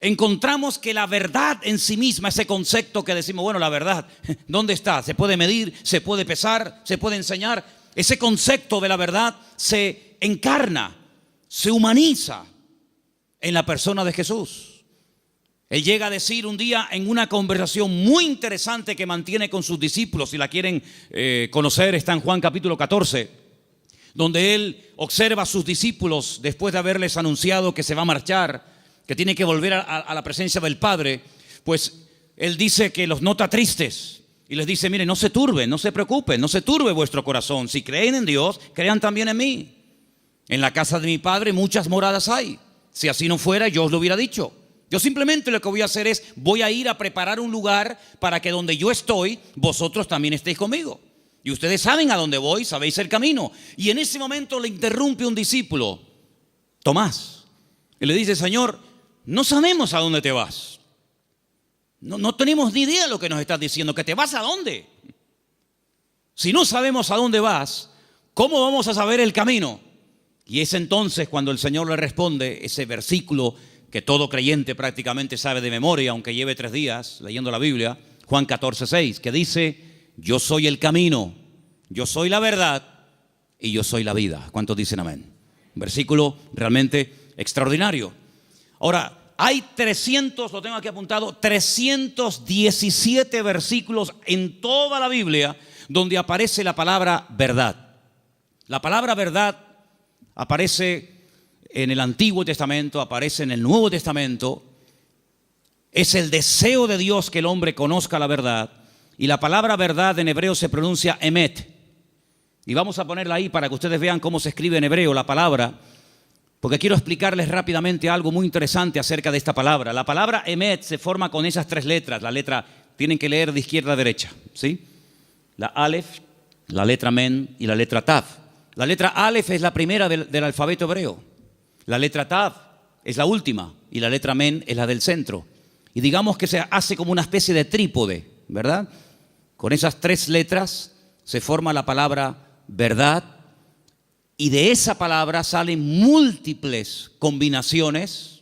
encontramos que la verdad en sí misma, ese concepto que decimos, bueno, la verdad, ¿dónde está? ¿Se puede medir? ¿Se puede pesar? ¿Se puede enseñar? Ese concepto de la verdad se encarna, se humaniza en la persona de Jesús. Él llega a decir un día en una conversación muy interesante que mantiene con sus discípulos, si la quieren conocer, está en Juan capítulo 14, donde él observa a sus discípulos después de haberles anunciado que se va a marchar, que tiene que volver a la presencia del Padre. Pues él dice que los nota tristes y les dice, miren, no se turben, no se preocupen, no se turbe vuestro corazón. Si creen en Dios, crean también en mí. En la casa de mi Padre muchas moradas hay. Si así no fuera, yo os lo hubiera dicho. Yo simplemente lo que voy a hacer es, voy a ir a preparar un lugar para que donde yo estoy, vosotros también estéis conmigo. Y ustedes saben a dónde voy, sabéis el camino. Y en ese momento le interrumpe un discípulo, Tomás, y le dice, Señor, no sabemos a dónde te vas. No tenemos ni idea de lo que nos estás diciendo, que te vas a dónde. Si no sabemos a dónde vas, ¿cómo vamos a saber el camino? Y es entonces cuando el Señor le responde ese versículo que todo creyente prácticamente sabe de memoria, aunque lleve 3 días leyendo la Biblia, Juan 14:6, que dice, yo soy el camino, yo soy la verdad y yo soy la vida. ¿Cuántos dicen amén? Un versículo realmente extraordinario. Ahora, hay 300, lo tengo aquí apuntado, 317 versículos en toda la Biblia donde aparece la palabra verdad. La palabra verdad aparece en el Antiguo Testamento, aparece en el Nuevo Testamento. Es el deseo de Dios que el hombre conozca la verdad. Y la palabra verdad en hebreo se pronuncia emet. Y vamos a ponerla ahí para que ustedes vean cómo se escribe en hebreo la palabra, porque quiero explicarles rápidamente algo muy interesante acerca de esta palabra. La palabra emet se forma con esas 3 letras. La letra, tienen que leer de izquierda a derecha, ¿sí? La alef, la letra men y la letra tav. La letra alef es la primera del alfabeto hebreo. La letra tav es la última y la letra men es la del centro. Y digamos que se hace como una especie de trípode, ¿verdad? Con esas 3 letras se forma la palabra verdad, y de esa palabra salen múltiples combinaciones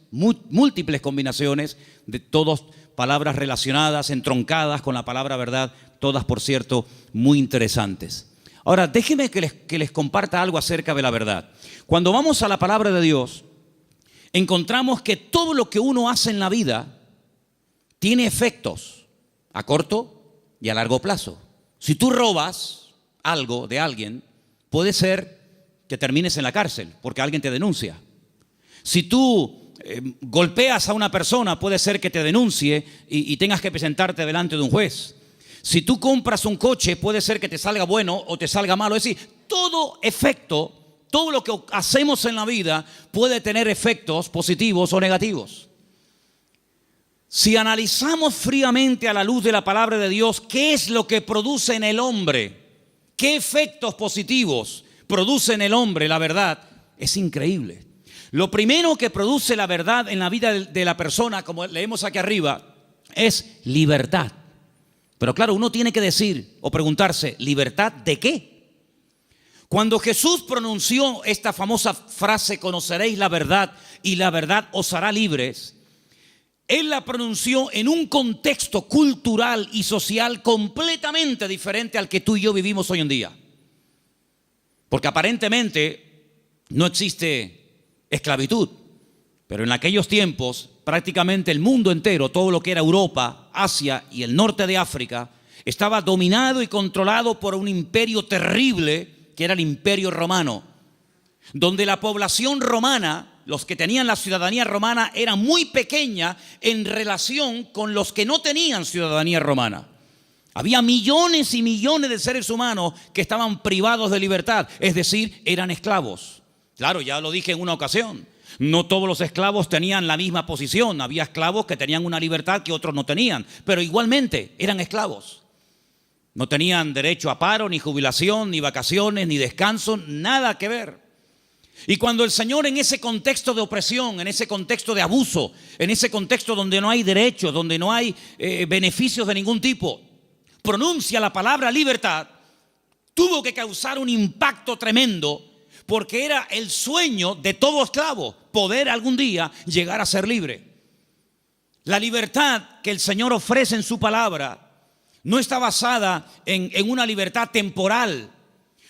de todas palabras relacionadas, entroncadas con la palabra verdad, todas, por cierto, muy interesantes. Ahora, déjenme que les comparta algo acerca de la verdad. Cuando vamos a la palabra de Dios, encontramos que todo lo que uno hace en la vida tiene efectos a corto y a largo plazo. Si tú robas algo de alguien, puede ser que termines en la cárcel porque alguien te denuncia. Si tú golpeas a una persona, puede ser que te denuncie y tengas que presentarte delante de un juez. Si tú compras un coche, puede ser que te salga bueno o te salga malo. Es decir, todo efecto, todo lo que hacemos en la vida puede tener efectos positivos o negativos. Si analizamos fríamente a la luz de la palabra de Dios, ¿qué es lo que produce en el hombre? ¿Qué efectos positivos produce en el hombre la verdad? Es increíble. Lo primero que produce la verdad en la vida de la persona, como leemos aquí arriba, es libertad. Pero claro, uno tiene que decir o preguntarse, ¿libertad de qué? Cuando Jesús pronunció esta famosa frase, conoceréis la verdad y la verdad os hará libres, Él la pronunció en un contexto cultural y social completamente diferente al que tú y yo vivimos hoy en día. Porque aparentemente no existe esclavitud, pero en aquellos tiempos prácticamente el mundo entero, todo lo que era Europa, Asia y el norte de África, estaba dominado y controlado por un imperio terrible que era el Imperio Romano, donde la población romana, los que tenían la ciudadanía romana, era muy pequeña en relación con los que no tenían ciudadanía romana. Había millones y millones de seres humanos que estaban privados de libertad, es decir, eran esclavos. Claro, ya lo dije en una ocasión, no todos los esclavos tenían la misma posición. Había esclavos que tenían una libertad que otros no tenían, pero igualmente eran esclavos. No tenían derecho a paro, ni jubilación, ni vacaciones, ni descanso, nada que ver. Y cuando el Señor, en ese contexto de opresión, en ese contexto de abuso, en ese contexto donde no hay derechos, donde no hay beneficios de ningún tipo, pronuncia la palabra libertad, tuvo que causar un impacto tremendo, porque era el sueño de todo esclavo, poder algún día llegar a ser libre. La libertad que el Señor ofrece en su palabra no está basada en una libertad temporal.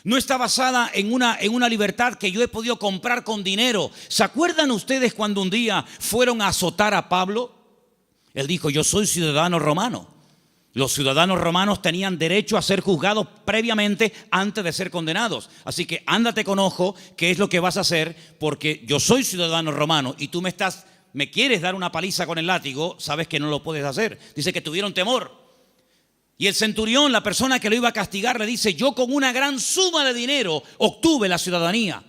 No está basada en una libertad que yo he podido comprar con dinero. ¿Se acuerdan ustedes cuando un día fueron a azotar a Pablo? Él dijo: yo soy ciudadano romano. Los ciudadanos romanos tenían derecho a ser juzgados previamente antes de ser condenados. Así que ándate con ojo qué es lo que vas a hacer, porque yo soy ciudadano romano y tú me quieres dar una paliza con el látigo, sabes que no lo puedes hacer. Dice que tuvieron temor. Y el centurión, la persona que lo iba a castigar, le dice: yo con una gran suma de dinero obtuve la ciudadanía.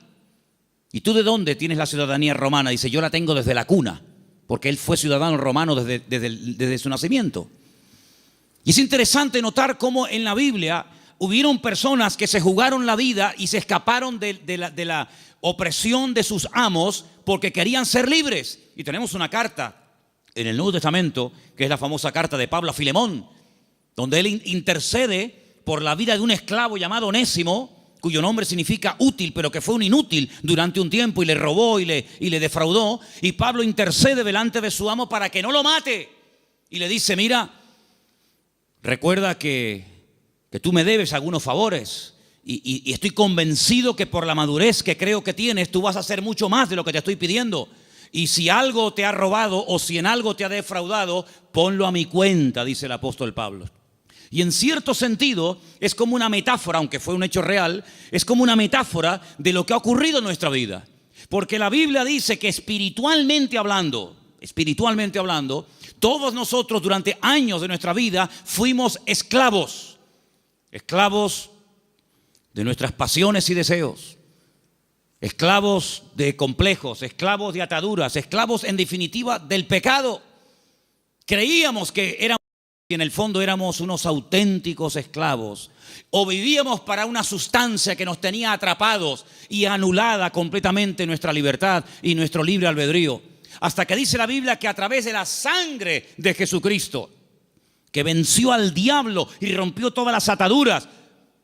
¿Y tú de dónde tienes la ciudadanía romana? Dice: yo la tengo desde la cuna, porque él fue ciudadano romano desde su nacimiento. Y es interesante notar cómo en la Biblia hubieron personas que se jugaron la vida y se escaparon de la opresión de sus amos porque querían ser libres. Y tenemos una carta en el Nuevo Testamento, que es la famosa carta de Pablo a Filemón, donde él intercede por la vida de un esclavo llamado Onésimo, cuyo nombre significa útil, pero que fue un inútil durante un tiempo y le robó y le defraudó. Y Pablo intercede delante de su amo para que no lo mate. Y le dice: mira, recuerda que tú me debes algunos favores y estoy convencido que por la madurez que creo que tienes, tú vas a hacer mucho más de lo que te estoy pidiendo. Y si algo te ha robado o si en algo te ha defraudado, ponlo a mi cuenta, dice el apóstol Pablo. Y en cierto sentido es como una metáfora, aunque fue un hecho real, es como una metáfora de lo que ha ocurrido en nuestra vida. Porque la Biblia dice que espiritualmente hablando, todos nosotros durante años de nuestra vida fuimos esclavos de nuestras pasiones y deseos, esclavos de complejos, esclavos de ataduras, esclavos en definitiva del pecado. Creíamos que éramos, y en el fondo éramos unos auténticos esclavos, o vivíamos para una sustancia que nos tenía atrapados y anulada completamente nuestra libertad y nuestro libre albedrío. Hasta que dice la Biblia que a través de la sangre de Jesucristo, que venció al diablo y rompió todas las ataduras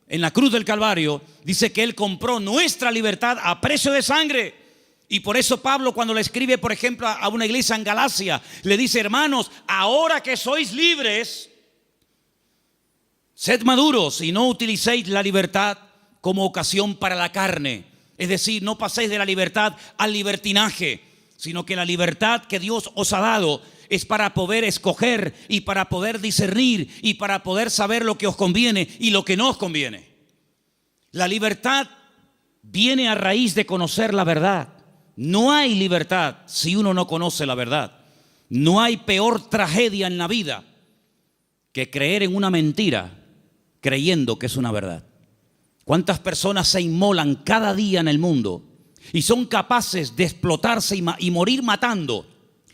en la cruz del Calvario, dice que Él compró nuestra libertad a precio de sangre. Y por eso Pablo, cuando le escribe, por ejemplo, a una iglesia en Galacia, le dice: hermanos, ahora que sois libres, sed maduros y no utilicéis la libertad como ocasión para la carne. Es decir, no paséis de la libertad al libertinaje, sino que la libertad que Dios os ha dado es para poder escoger y para poder discernir y para poder saber lo que os conviene y lo que no os conviene. La libertad viene a raíz de conocer la verdad. No hay libertad si uno no conoce la verdad. No hay peor tragedia en la vida que creer en una mentira creyendo que es una verdad. ¿Cuántas personas se inmolan cada día en el mundo y son capaces de explotarse y morir matando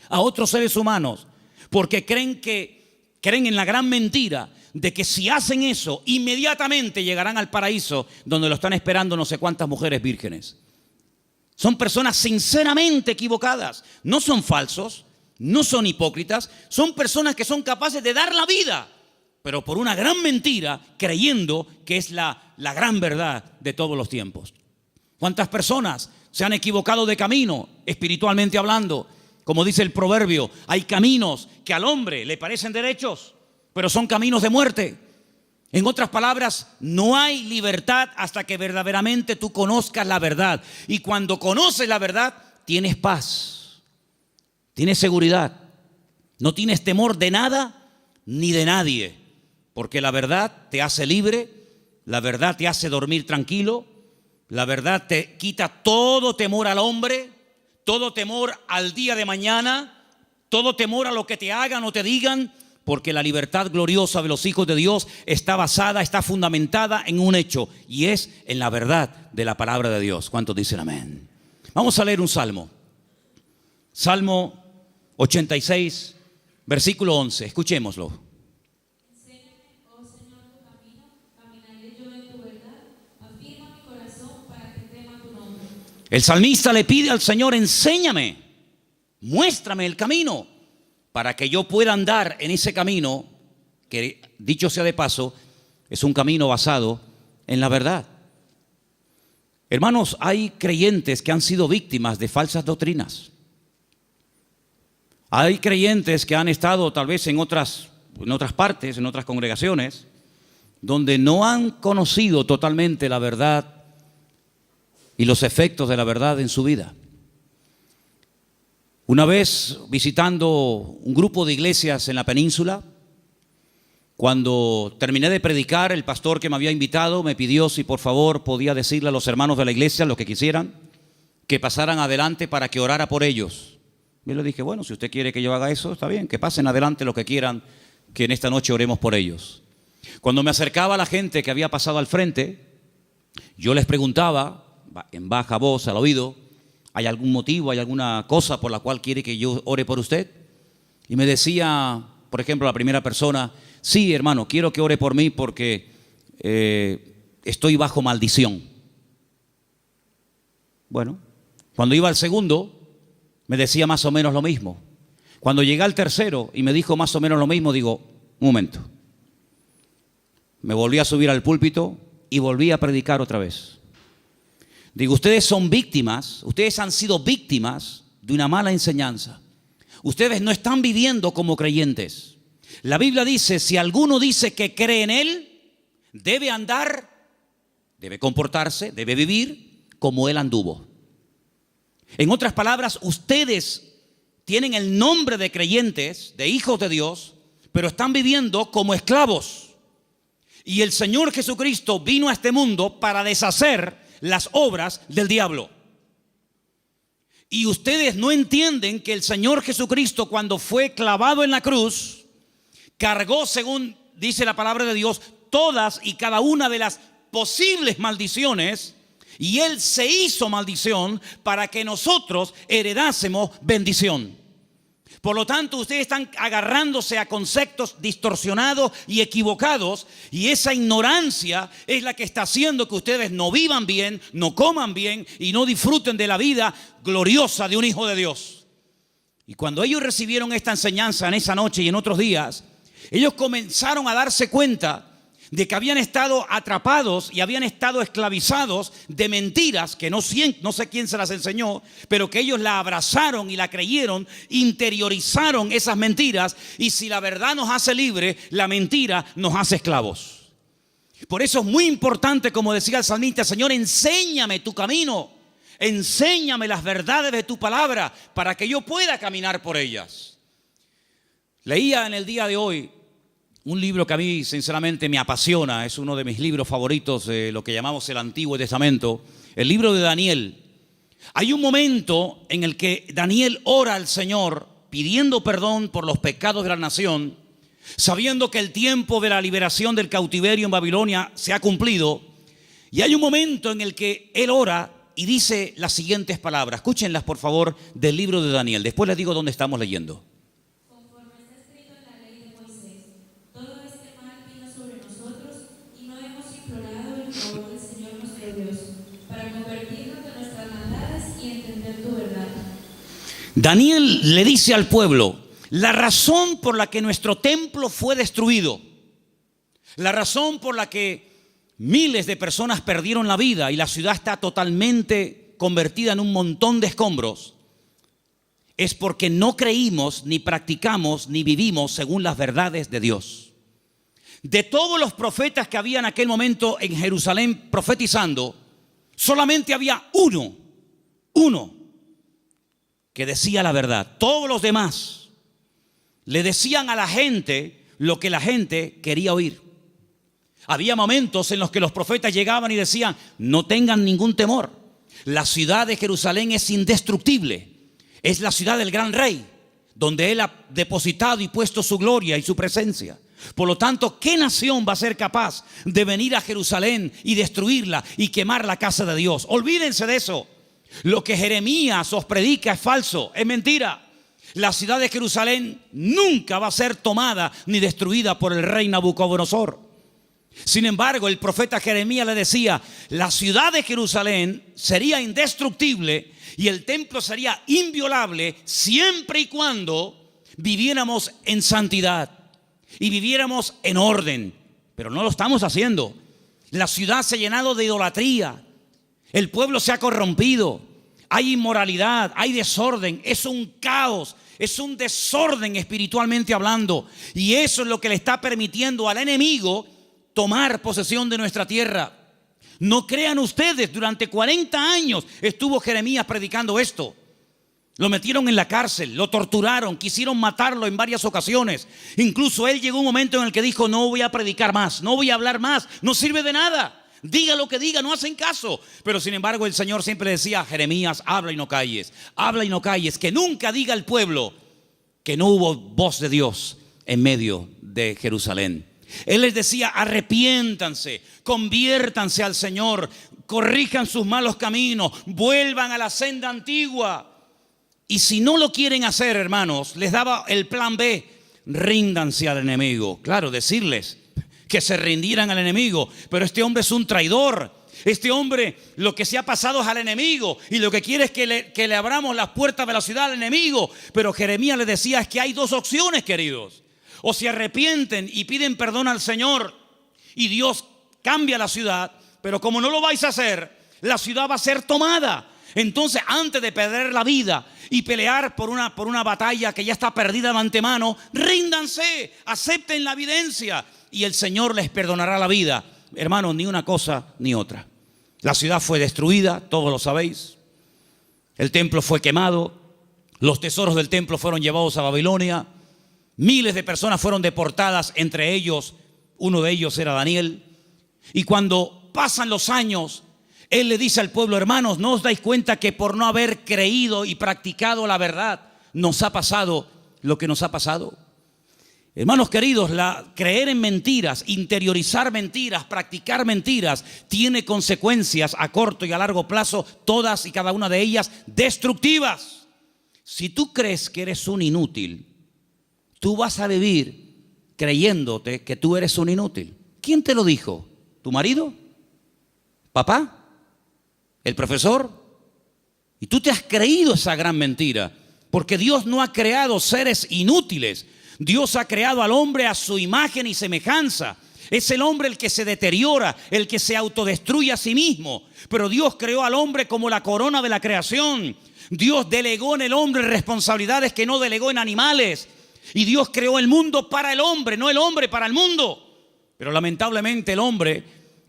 a otros seres humanos porque creen en la gran mentira de que si hacen eso inmediatamente llegarán al paraíso donde lo están esperando no sé cuántas mujeres vírgenes? Son personas sinceramente equivocadas. No son falsos, no son hipócritas, son personas que son capaces de dar la vida, pero por una gran mentira, creyendo que es la gran verdad de todos los tiempos. ¿Cuántas personas se han equivocado de camino, espiritualmente hablando? Como dice el proverbio, hay caminos que al hombre le parecen derechos, pero son caminos de muerte. En otras palabras, no hay libertad hasta que verdaderamente tú conozcas la verdad. Y cuando conoces la verdad, tienes paz, tienes seguridad, no tienes temor de nada ni de nadie, porque la verdad te hace libre, la verdad te hace dormir tranquilo, la verdad te quita todo temor al hombre, todo temor al día de mañana, todo temor a lo que te hagan o te digan. Porque la libertad gloriosa de los hijos de Dios está basada, está fundamentada en un hecho, y es en la verdad de la palabra de Dios. ¿Cuántos dicen amén? Vamos a leer un salmo. Salmo 86, versículo 11. Escuchémoslo. Enséñame, oh Señor, tu camino, caminaré yo en tu verdad. Afirma mi corazón para que tema tu nombre. El salmista le pide al Señor: enséñame, muéstrame el camino, para que yo pueda andar en ese camino, que dicho sea de paso, es un camino basado en la verdad. Hermanos, hay creyentes que han sido víctimas de falsas doctrinas. Hay creyentes que han estado tal vez en otras partes, en otras congregaciones, donde no han conocido totalmente la verdad y los efectos de la verdad en su vida. Una vez visitando un grupo de iglesias en la península, cuando terminé de predicar, el pastor que me había invitado me pidió si por favor podía decirle a los hermanos de la iglesia, los que quisieran, que pasaran adelante para que orara por ellos. Yo le dije, bueno, si usted quiere que yo haga eso, está bien, que pasen adelante los que quieran, que en esta noche oremos por ellos. Cuando me acercaba a la gente que había pasado al frente, yo les preguntaba, en baja voz, al oído, ¿hay algún motivo, hay alguna cosa por la cual quiere que yo ore por usted? Y me decía, por ejemplo, la primera persona, sí, hermano, quiero que ore por mí porque estoy bajo maldición. Bueno, cuando iba al segundo, me decía más o menos lo mismo. Cuando llegué al tercero y me dijo más o menos lo mismo, digo, un momento. Me volví a subir al púlpito y volví a predicar otra vez. Digo, ustedes son víctimas, ustedes han sido víctimas de una mala enseñanza. Ustedes no están viviendo como creyentes. La Biblia dice, si alguno dice que cree en Él, debe andar, debe comportarse, debe vivir como Él anduvo. En otras palabras, ustedes tienen el nombre de creyentes, de hijos de Dios, pero están viviendo como esclavos. Y el Señor Jesucristo vino a este mundo para deshacer las obras del diablo. Y ustedes no entienden que el Señor Jesucristo, cuando fue clavado en la cruz, cargó, según dice la palabra de Dios, todas y cada una de las posibles maldiciones. Y Él se hizo maldición para que nosotros heredásemos bendición. Por lo tanto, ustedes están agarrándose a conceptos distorsionados y equivocados, y esa ignorancia es la que está haciendo que ustedes no vivan bien, no coman bien y no disfruten de la vida gloriosa de un hijo de Dios. Y cuando ellos recibieron esta enseñanza en esa noche y en otros días, ellos comenzaron a darse cuenta de que habían estado atrapados y habían estado esclavizados de mentiras que no sé quién se las enseñó, pero que ellos la abrazaron y la creyeron, interiorizaron esas mentiras, y si la verdad nos hace libres, la mentira nos hace esclavos. Por eso es muy importante, como decía el salmista, Señor, enséñame tu camino, enséñame las verdades de tu palabra para que yo pueda caminar por ellas. Leía en el día de hoy un libro que a mí sinceramente me apasiona, es uno de mis libros favoritos de lo que llamamos el Antiguo Testamento, el libro de Daniel. Hay un momento en el que Daniel ora al Señor pidiendo perdón por los pecados de la nación, sabiendo que el tiempo de la liberación del cautiverio en Babilonia se ha cumplido. Y hay un momento en el que él ora y dice las siguientes palabras. Escúchenlas por favor del libro de Daniel, después les digo dónde estamos leyendo. Daniel le dice al pueblo, la razón por la que nuestro templo fue destruido, la razón por la que miles de personas perdieron la vida y la ciudad está totalmente convertida en un montón de escombros, es porque no creímos, ni practicamos, ni vivimos según las verdades de Dios. De todos los profetas que había en aquel momento en Jerusalén profetizando, solamente había uno que decía la verdad. Todos los demás le decían a la gente lo que la gente quería oír. Había momentos en los que los profetas llegaban y decían, no tengan ningún temor, la ciudad de Jerusalén es indestructible, es la ciudad del gran rey, donde Él ha depositado y puesto su gloria y su presencia. Por lo tanto, ¿qué nación va a ser capaz de venir a Jerusalén y destruirla y quemar la casa de Dios? Olvídense de eso. Lo que Jeremías os predica es falso, es mentira. La ciudad de Jerusalén nunca va a ser tomada ni destruida por el rey Nabucodonosor. Sin embargo, el profeta Jeremías le decía, la ciudad de Jerusalén sería indestructible y el templo sería inviolable siempre y cuando viviéramos en santidad y viviéramos en orden. Pero no lo estamos haciendo. La ciudad se ha llenado de idolatría. El pueblo se ha corrompido, hay inmoralidad, hay desorden, es un caos. es un desorden espiritualmente hablando. Y eso es lo que le está permitiendo al enemigo tomar posesión de nuestra tierra. No crean ustedes, durante 40 años estuvo Jeremías predicando esto. Lo metieron en la cárcel, lo torturaron, quisieron matarlo en varias ocasiones. Incluso él llegó un momento en el que dijo: no voy a predicar más, no voy a hablar más, no sirve de nada. Diga lo que diga, no hacen caso. Pero sin embargo el Señor siempre decía: Jeremías, habla y no calles, habla y no calles. Que nunca diga el pueblo que no hubo voz de Dios en medio de Jerusalén. Él les decía: arrepiéntanse, conviértanse al Señor, corrijan sus malos caminos, vuelvan a la senda antigua. Y si no lo quieren hacer, hermanos, les daba el plan B: ríndanse al enemigo. Claro, decirles que se rindieran al enemigo, pero este hombre es un traidor. Este hombre lo que se ha pasado es al enemigo y lo que quiere es que le abramos las puertas de la ciudad al enemigo. Pero Jeremías les decía: es que hay dos opciones, queridos. O se arrepienten y piden perdón al Señor y Dios cambia la ciudad, pero como no lo vais a hacer, la ciudad va a ser tomada. Entonces, antes de perder la vida y pelear por una batalla que ya está perdida de antemano, ríndanse, acepten la evidencia y el Señor les perdonará la vida. Hermanos, ni una cosa ni otra. La ciudad fue destruida, todos lo sabéis. El templo fue quemado, los tesoros del templo fueron llevados a Babilonia. Miles de personas fueron deportadas, entre ellos, uno de ellos era Daniel. Y cuando pasan los años, él le dice al pueblo: hermanos, ¿no os dais cuenta que por no haber creído y practicado la verdad nos ha pasado lo que nos ha pasado? Hermanos queridos, creer en mentiras, interiorizar mentiras, practicar mentiras, tiene consecuencias a corto y a largo plazo, todas y cada una de ellas destructivas. Si tú crees que eres un inútil, tú vas a vivir creyéndote que tú eres un inútil. ¿Quién te lo dijo? ¿Tu marido? ¿Papá? ¿El profesor? Y tú te has creído esa gran mentira, porque Dios no ha creado seres inútiles. Dios ha creado al hombre a su imagen y semejanza. Es el hombre el que se deteriora, el que se autodestruye a sí mismo. Pero Dios creó al hombre como la corona de la creación. Dios delegó en el hombre responsabilidades que no delegó en animales. Y Dios creó el mundo para el hombre, no el hombre para el mundo. Pero lamentablemente el hombre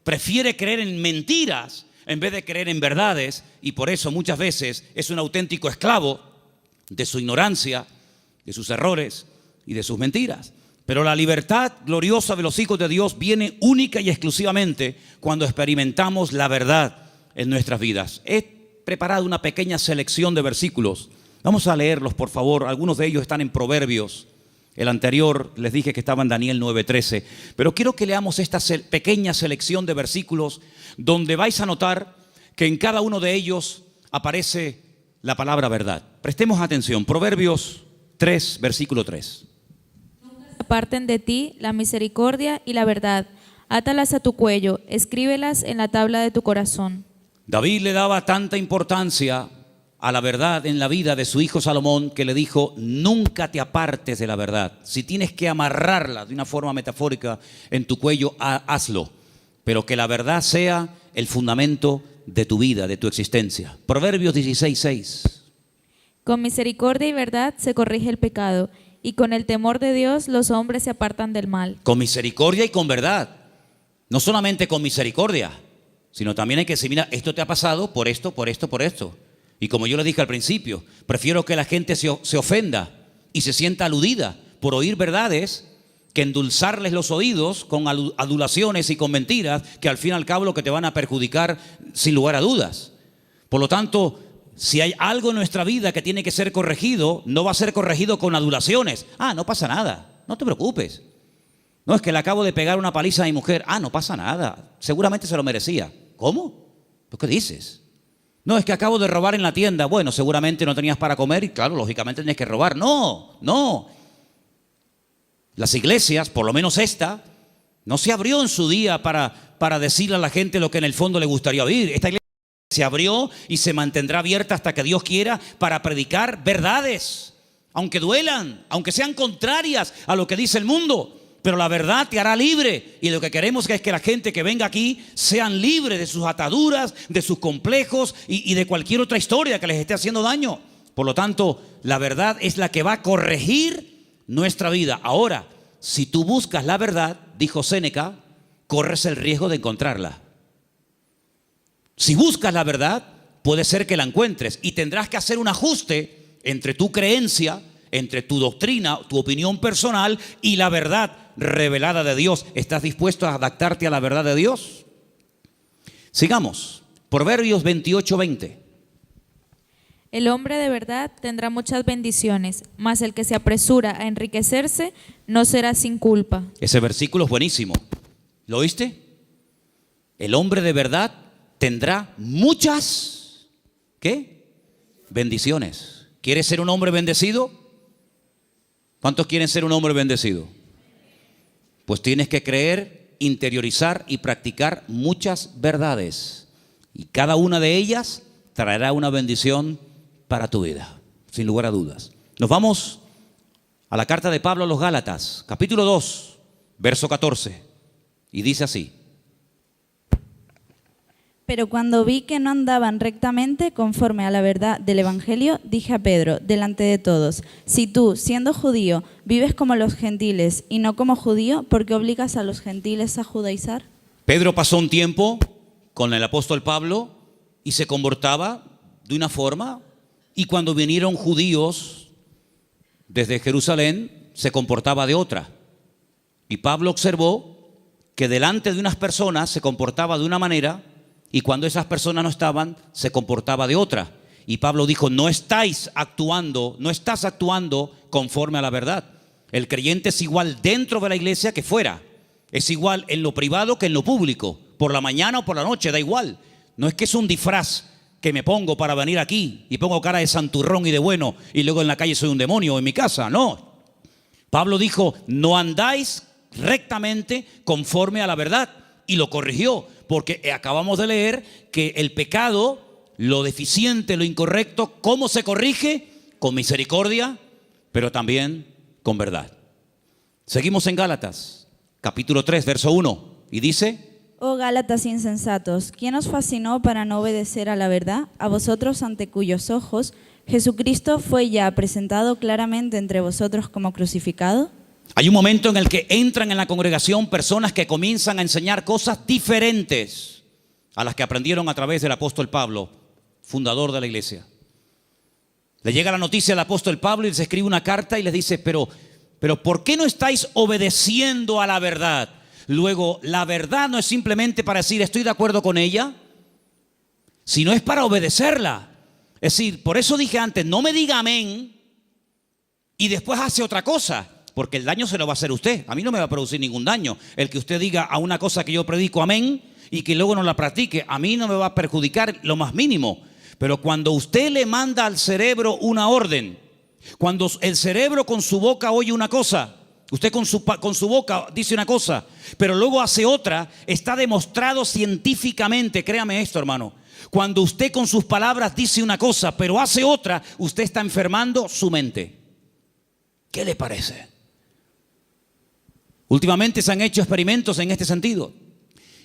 prefiere creer en mentiras en vez de creer en verdades. Y por eso muchas veces es un auténtico esclavo de su ignorancia, de sus errores y de sus mentiras. Pero la libertad gloriosa de los hijos de Dios viene única y exclusivamente cuando experimentamos la verdad en nuestras vidas. He preparado una pequeña selección de versículos. Vamos a leerlos, por favor. Algunos de ellos están en Proverbios. El anterior les dije que estaba en Daniel 9:13. Pero quiero que leamos esta pequeña selección de versículos donde vais a notar que en cada uno de ellos aparece la palabra verdad. Prestemos atención. Proverbios 3, versículo 3. Aparten de ti la misericordia y la verdad. Átalas a tu cuello, escríbelas en la tabla de tu corazón. David le daba tanta importancia a la verdad en la vida de su hijo Salomón que le dijo: nunca te apartes de la verdad. Si tienes que amarrarla de una forma metafórica en tu cuello, hazlo. Pero que la verdad sea el fundamento de tu vida, de tu existencia. Proverbios 16:6. Con misericordia y verdad se corrige el pecado, y con el temor de Dios los hombres se apartan del mal. Con misericordia y con verdad. No solamente con misericordia, sino también hay que decir: mira, esto te ha pasado por esto, por esto, por esto. Y como yo le dije al principio, prefiero que la gente se ofenda y se sienta aludida por oír verdades que endulzarles los oídos con adulaciones y con mentiras que al fin y al cabo lo que te van a perjudicar sin lugar a dudas. Por lo tanto, si hay algo en nuestra vida que tiene que ser corregido, no va a ser corregido con adulaciones. No pasa nada, no te preocupes. No, es que le acabo de pegar una paliza a mi mujer. No pasa nada, seguramente se lo merecía. ¿Cómo? ¿Lo que dices? No, es que acabo de robar en la tienda. Bueno, seguramente no tenías para comer y claro, lógicamente tenías que robar. No. Las iglesias, por lo menos esta, no se abrió en su día para decirle a la gente lo que en el fondo le gustaría oír. Esta iglesia se abrió y se mantendrá abierta hasta que Dios quiera para predicar verdades, aunque duelan, aunque sean contrarias a lo que dice el mundo. Pero la verdad te hará libre, y lo que queremos es que la gente que venga aquí sean libres de sus ataduras, de sus complejos y de cualquier otra historia que les esté haciendo daño. Por lo tanto, la verdad es la que va a corregir nuestra vida. Ahora, si tú buscas la verdad, dijo Séneca, corres el riesgo de encontrarla. Si buscas la verdad, puede ser que la encuentres y tendrás que hacer un ajuste entre tu creencia, entre tu doctrina, tu opinión personal y la verdad revelada de Dios. ¿Estás dispuesto a adaptarte a la verdad de Dios? Sigamos. Proverbios 28:20. El hombre de verdad tendrá muchas bendiciones, mas el que se apresura a enriquecerse no será sin culpa. Ese versículo es buenísimo. ¿Lo oíste? El hombre de verdad tendrá muchas, ¿qué? Bendiciones. ¿Quieres ser un hombre bendecido? ¿Cuántos quieren ser un hombre bendecido? Pues tienes que creer, interiorizar y practicar muchas verdades. Y cada una de ellas traerá una bendición para tu vida, sin lugar a dudas. Nos vamos a la carta de Pablo a los Gálatas, capítulo 2, verso 14. Y dice así: Pero cuando vi que no andaban rectamente conforme a la verdad del Evangelio, dije a Pedro, delante de todos: si tú, siendo judío, vives como los gentiles y no como judío, ¿por qué obligas a los gentiles a judaizar? Pedro pasó un tiempo con el apóstol Pablo y se comportaba de una forma, y cuando vinieron judíos desde Jerusalén se comportaba de otra. Y Pablo observó que delante de unas personas se comportaba de una manera y cuando esas personas no estaban se comportaba de otra. Y Pablo dijo: no estás actuando conforme a la verdad. El creyente es igual dentro de la iglesia que fuera. Es igual en lo privado que en lo público. Por la mañana o por la noche, da igual. No es que es un disfraz que me pongo para venir aquí y pongo cara de santurrón y de bueno y luego en la calle soy un demonio, en mi casa. No. Pablo dijo: no andáis rectamente conforme a la verdad. Y lo corrigió, porque acabamos de leer que el pecado, lo deficiente, lo incorrecto, ¿cómo se corrige? Con misericordia, pero también con verdad. Seguimos en Gálatas, capítulo 3, verso 1, y dice: Oh Gálatas insensatos, ¿quién os fascinó para no obedecer a la verdad? A vosotros ante cuyos ojos Jesucristo fue ya presentado claramente entre vosotros como crucificado. Hay un momento en el que entran en la congregación personas que comienzan a enseñar cosas diferentes a las que aprendieron a través del apóstol Pablo, fundador de la iglesia. Le llega la noticia al apóstol Pablo y les escribe una carta y les dice: pero ¿por qué no estáis obedeciendo a la verdad? Luego, la verdad no es simplemente para decir estoy de acuerdo con ella, sino es para obedecerla. Es decir, por eso dije antes, no me diga amén y después hace otra cosa, porque el daño se lo va a hacer usted. A mí no me va a producir ningún daño el que usted diga a una cosa que yo predico amén y que luego no la practique. A mí no me va a perjudicar lo más mínimo. Pero cuando usted le manda al cerebro una orden, cuando el cerebro con su boca oye una cosa, usted con su boca dice una cosa, pero luego hace otra, está demostrado científicamente, créame esto, hermano. Cuando usted con sus palabras dice una cosa, pero hace otra, usted está enfermando su mente. ¿Qué le parece? Últimamente se han hecho experimentos en este sentido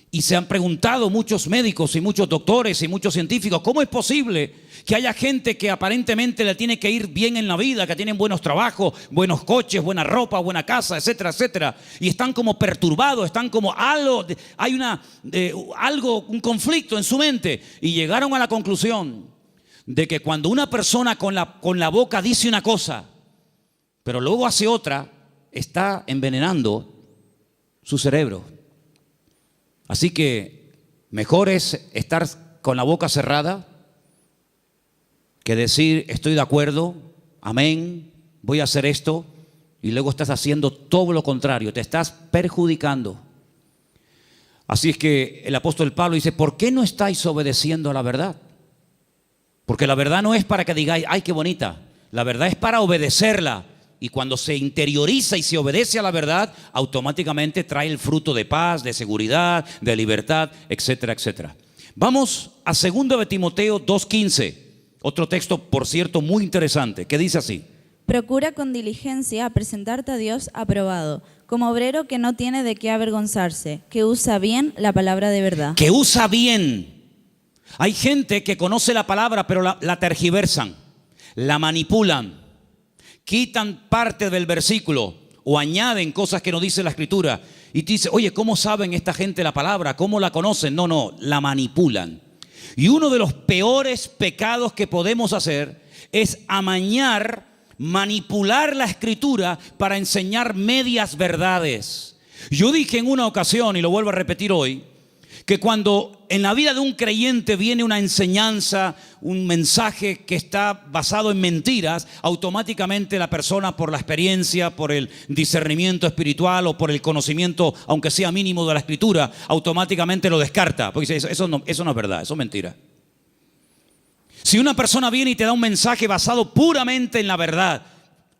y se han preguntado muchos médicos y muchos doctores y muchos científicos: ¿cómo es posible que haya gente que aparentemente le tiene que ir bien en la vida, que tienen buenos trabajos, buenos coches, buena ropa, buena casa, etcétera, etcétera, y están como perturbados, están como hay un conflicto en su mente? Y llegaron a la conclusión de que cuando una persona con la boca dice una cosa, pero luego hace otra, está envenenando su cerebro. Así que mejor es estar con la boca cerrada que decir estoy de acuerdo, amén, voy a hacer esto, y luego estás haciendo todo lo contrario, te estás perjudicando. Así es que el apóstol Pablo dice: ¿por qué no estáis obedeciendo a la verdad? Porque la verdad no es para que digáis ay qué bonita, la verdad es para obedecerla. Y cuando se interioriza y se obedece a la verdad, automáticamente trae el fruto de paz, de seguridad, de libertad, etcétera, etcétera. Vamos a 2 de Timoteo 2:15, otro texto, por cierto, muy interesante, que dice así: Procura con diligencia presentarte a Dios aprobado, como obrero que no tiene de qué avergonzarse, que usa bien la palabra de verdad. Que usa bien. Hay gente que conoce la palabra pero la tergiversan, la manipulan, quitan parte del versículo o añaden cosas que no dice la Escritura. Y tú dices, oye, ¿cómo saben esta gente la palabra? ¿Cómo la conocen? No, la manipulan. Y uno de los peores pecados que podemos hacer es amañar, manipular la Escritura para enseñar medias verdades. Yo dije en una ocasión, y lo vuelvo a repetir hoy, que cuando en la vida de un creyente viene una enseñanza, un mensaje que está basado en mentiras, automáticamente la persona, por la experiencia, por el discernimiento espiritual o por el conocimiento, aunque sea mínimo, de la Escritura, automáticamente lo descarta, porque dice, eso no es verdad, eso es mentira. Si una persona viene y te da un mensaje basado puramente en la verdad,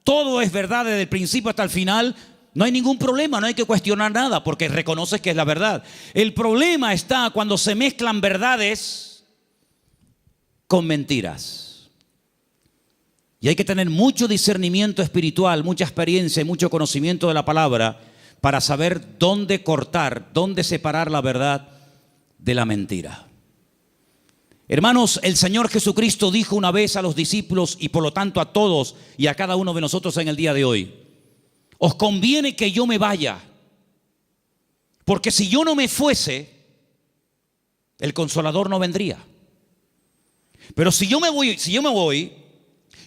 todo es verdad desde el principio hasta el final, no hay ningún problema, no hay que cuestionar nada porque reconoces que es la verdad. El problema está cuando se mezclan verdades con mentiras. Y hay que tener mucho discernimiento espiritual, mucha experiencia y mucho conocimiento de la palabra para saber dónde cortar, dónde separar la verdad de la mentira. Hermanos, el Señor Jesucristo dijo una vez a los discípulos y por lo tanto a todos y a cada uno de nosotros en el día de hoy: os conviene que yo me vaya, porque si yo no me fuese, el Consolador no vendría. Pero si yo me voy,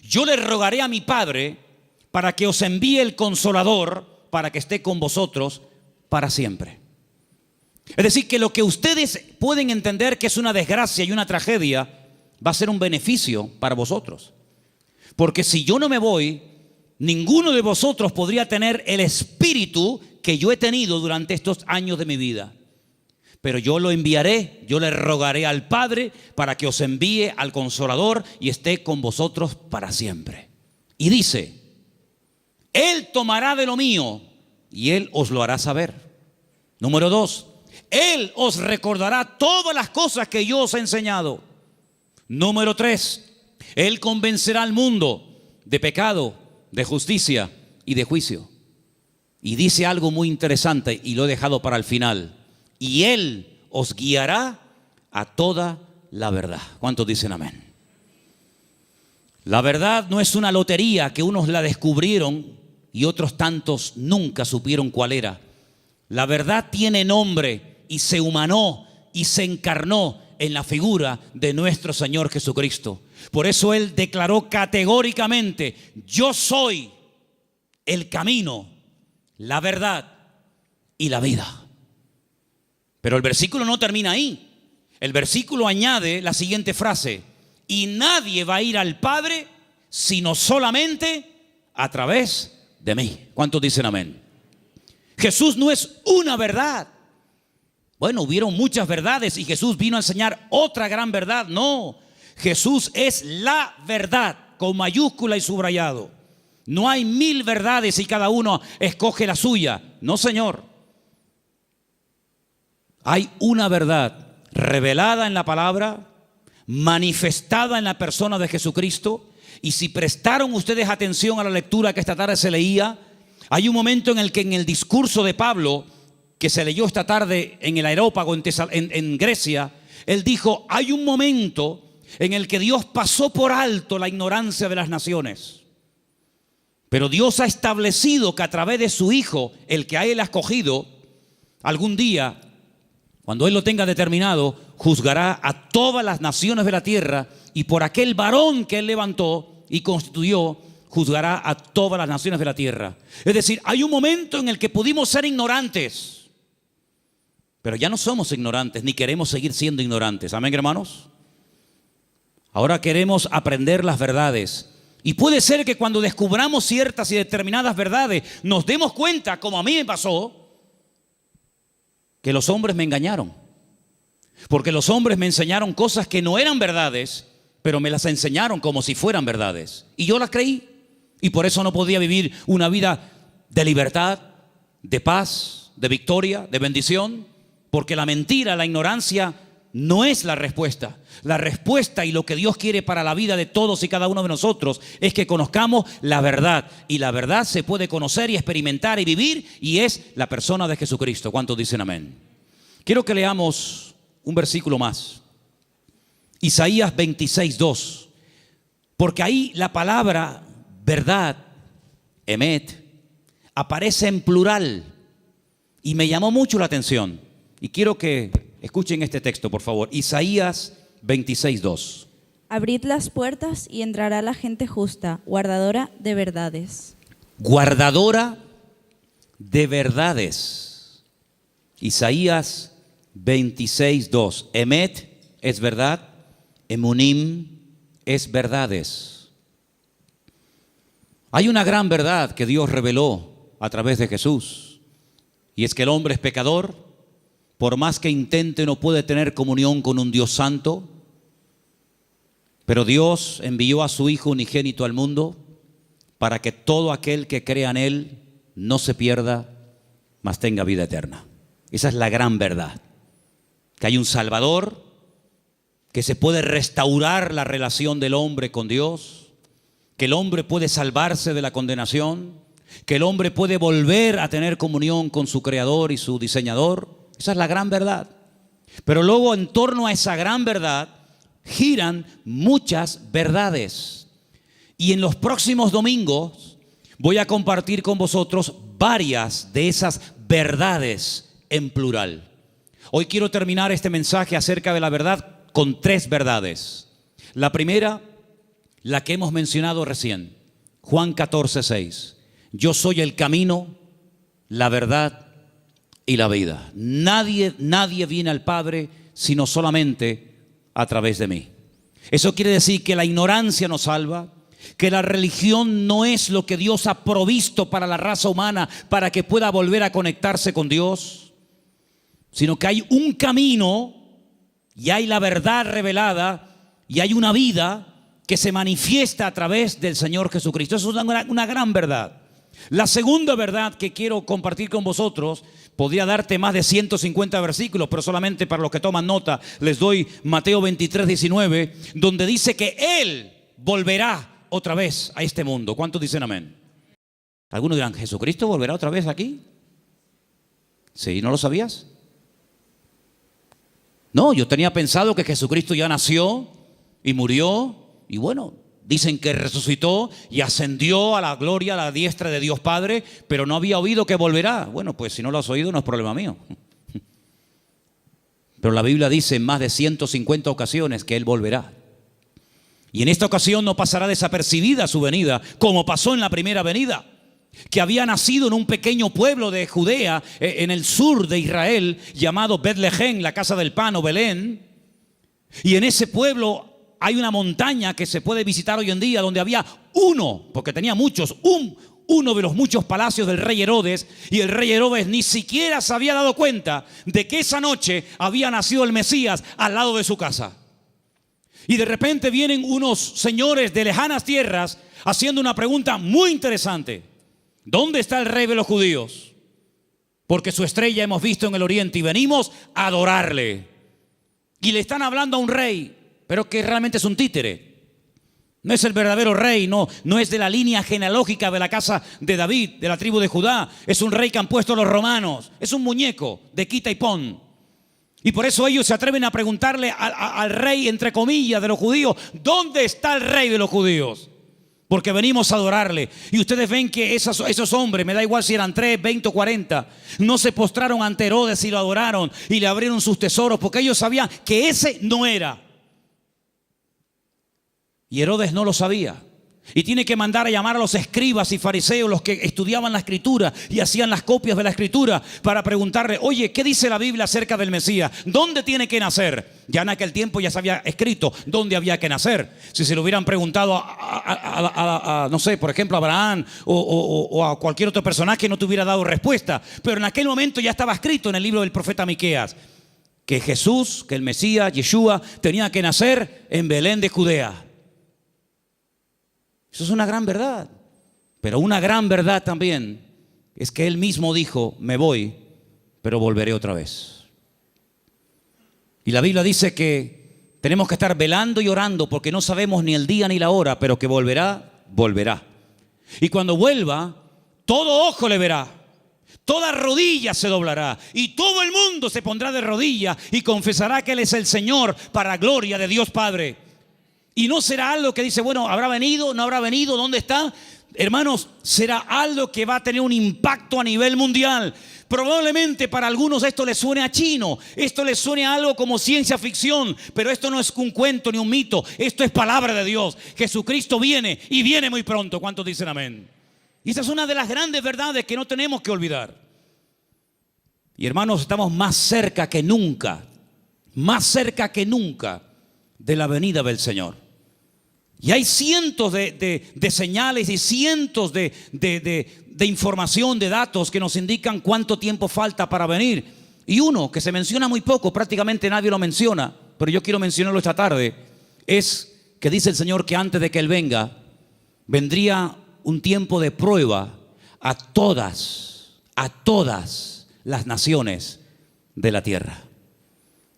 yo le rogaré a mi Padre para que os envíe el Consolador para que esté con vosotros para siempre. Es decir, que lo que ustedes pueden entender que es una desgracia y una tragedia, va a ser un beneficio para vosotros. Porque si yo no me voy, ninguno de vosotros podría tener el espíritu que yo he tenido durante estos años de mi vida. Pero yo lo enviaré, yo le rogaré al Padre para que os envíe al Consolador y esté con vosotros para siempre. Y dice, Él tomará de lo mío y Él os lo hará saber. Número 2, Él os recordará todas las cosas que yo os he enseñado. Número 3, Él convencerá al mundo de pecado, de justicia y de juicio. Y dice algo muy interesante y lo he dejado para el final. Y Él os guiará a toda la verdad. ¿Cuántos dicen amén? La verdad no es una lotería que unos la descubrieron y otros tantos nunca supieron cuál era. La verdad tiene nombre y se humanó y se encarnó en la figura de nuestro Señor Jesucristo. Por eso Él declaró categóricamente: yo soy el camino, la verdad y la vida. Pero el versículo no termina ahí. El versículo añade la siguiente frase: y nadie va a ir al Padre sino solamente a través de mí. ¿Cuántos dicen amén? Jesús no es una verdad. Bueno, hubieron muchas verdades y Jesús vino a enseñar otra gran verdad. No, Jesús es la verdad con mayúscula y subrayado. No hay 1000 verdades y cada uno escoge la suya. No, Señor. Hay una verdad revelada en la palabra, manifestada en la persona de Jesucristo. Y si prestaron ustedes atención a la lectura que esta tarde se leía, hay un momento en el que en el discurso de Pablo, que se leyó esta tarde en el Areópago en Grecia, él dijo: hay un momento en el que Dios pasó por alto la ignorancia de las naciones. Pero Dios ha establecido que a través de su Hijo, el que a Él ha escogido, algún día, cuando Él lo tenga determinado, juzgará a todas las naciones de la tierra, y por aquel varón que Él levantó y constituyó, juzgará a todas las naciones de la tierra. Es decir, hay un momento en el que pudimos ser ignorantes, pero ya no somos ignorantes, ni queremos seguir siendo ignorantes. ¿Amén, hermanos? Ahora queremos aprender las verdades. Y puede ser que cuando descubramos ciertas y determinadas verdades, nos demos cuenta, como a mí me pasó, que los hombres me engañaron. Porque los hombres me enseñaron cosas que no eran verdades, pero me las enseñaron como si fueran verdades. Y yo las creí. Y por eso no podía vivir una vida de libertad, de paz, de victoria, de bendición. Porque la mentira, la ignorancia no es la respuesta. La respuesta y lo que Dios quiere para la vida de todos y cada uno de nosotros es que conozcamos la verdad. Y la verdad se puede conocer y experimentar y vivir, y es la persona de Jesucristo. ¿Cuántos dicen amén? Quiero que leamos un versículo más. Isaías 26:2. Porque ahí la palabra verdad, emet, aparece en plural y me llamó mucho la atención. Y quiero que escuchen este texto, por favor. Isaías 26:2. Abrid las puertas y entrará la gente justa, guardadora de verdades. Guardadora de verdades. Isaías 26:2. Emet es verdad, emunim es verdades. Hay una gran verdad que Dios reveló a través de Jesús, y es que el hombre es pecador. Por más que intente, no puede tener comunión con un Dios santo. Pero Dios envió a su Hijo unigénito al mundo para que todo aquel que crea en Él no se pierda, mas tenga vida eterna. Esa es la gran verdad. Que hay un Salvador, que se puede restaurar la relación del hombre con Dios, que el hombre puede salvarse de la condenación, que el hombre puede volver a tener comunión con su Creador y su Diseñador. Esa es la gran verdad. Pero luego, en torno a esa gran verdad giran muchas verdades. Y en los próximos domingos voy a compartir con vosotros varias de esas verdades en plural. Hoy quiero terminar este mensaje acerca de la verdad con 3 verdades. La primera, la que hemos mencionado recién, Juan 14:6. Yo soy el camino, la verdad y la vida. Nadie viene al Padre sino solamente a través de mí. Eso quiere decir que la ignorancia nos salva, que la religión no es lo que Dios ha provisto para la raza humana para que pueda volver a conectarse con Dios, sino que hay un camino y hay la verdad revelada y hay una vida que se manifiesta a través del Señor Jesucristo. Eso es una gran verdad. La segunda verdad que quiero compartir con vosotros, podría darte más de 150 versículos, pero solamente para los que toman nota les doy Mateo 23:19, donde dice que Él volverá otra vez a este mundo. ¿Cuántos dicen amén? Algunos dirán, ¿Jesucristo volverá otra vez aquí? ¿Sí? ¿No lo sabías? No, yo tenía pensado que Jesucristo ya nació y murió y bueno, dicen que resucitó y ascendió a la gloria, a la diestra de Dios Padre, pero no había oído que volverá. Bueno, pues si no lo has oído no es problema mío. Pero la Biblia dice en más de 150 ocasiones que Él volverá. Y en esta ocasión no pasará desapercibida su venida, como pasó en la primera venida, que había nacido en un pequeño pueblo de Judea, en el sur de Israel, llamado Betlehem, la casa del pan o Belén. Y en ese pueblo hay una montaña que se puede visitar hoy en día, donde había uno, porque tenía muchos, uno de los muchos palacios del rey Herodes, y el rey Herodes ni siquiera se había dado cuenta de que esa noche había nacido el Mesías al lado de su casa. Y de repente vienen unos señores de lejanas tierras haciendo una pregunta muy interesante. ¿Dónde está el rey de los judíos? Porque su estrella hemos visto en el oriente y venimos a adorarle. Y le están hablando a un rey, pero que realmente es un títere. No es el verdadero rey, no es de la línea genealógica de la casa de David, de la tribu de Judá. Es un rey que han puesto los romanos. Es un muñeco de quita y pon. Y por eso ellos se atreven a preguntarle al rey, entre comillas, de los judíos, ¿dónde está el rey de los judíos? Porque venimos a adorarle. Y ustedes ven que esos hombres, me da igual si eran 3, 20 o 40, no se postraron ante Herodes y lo adoraron y le abrieron sus tesoros, porque ellos sabían que ese no era. Y Herodes no lo sabía. Y tiene que mandar a llamar a los escribas y fariseos, los que estudiaban la escritura y hacían las copias de la escritura, para preguntarle, oye, ¿qué dice la Biblia acerca del Mesías? ¿Dónde tiene que nacer? Ya en aquel tiempo ya se había escrito dónde había que nacer. Si se lo hubieran preguntado no sé, por ejemplo, a Abraham o a cualquier otro personaje, no te hubiera dado respuesta. Pero en aquel momento ya estaba escrito en el libro del profeta Miqueas que Jesús, que el Mesías, Yeshua, tenía que nacer en Belén de Judea. Eso es una gran verdad. Pero una gran verdad también es que Él mismo dijo, me voy, pero volveré otra vez. Y la Biblia dice que tenemos que estar velando y orando porque no sabemos ni el día ni la hora, pero que volverá, volverá. Y cuando vuelva, todo ojo le verá, toda rodilla se doblará y todo el mundo se pondrá de rodillas y confesará que Él es el Señor para gloria de Dios Padre. Y no será algo que dice, bueno, ¿habrá venido? ¿No habrá venido? ¿Dónde está? Hermanos, será algo que va a tener un impacto a nivel mundial. Probablemente para algunos esto les suene a chino, esto les suene a algo como ciencia ficción, pero esto no es un cuento ni un mito, esto es palabra de Dios. Jesucristo viene y viene muy pronto. ¿Cuántos dicen amén? Y esa es una de las grandes verdades que no tenemos que olvidar. Y hermanos, estamos más cerca que nunca de la venida del Señor. Y hay cientos de señales y cientos de información, de datos que nos indican cuánto tiempo falta para venir. Y uno que se menciona muy poco, prácticamente nadie lo menciona, pero yo quiero mencionarlo esta tarde, es que dice el Señor que antes de que Él venga, vendría un tiempo de prueba a todas las naciones de la tierra.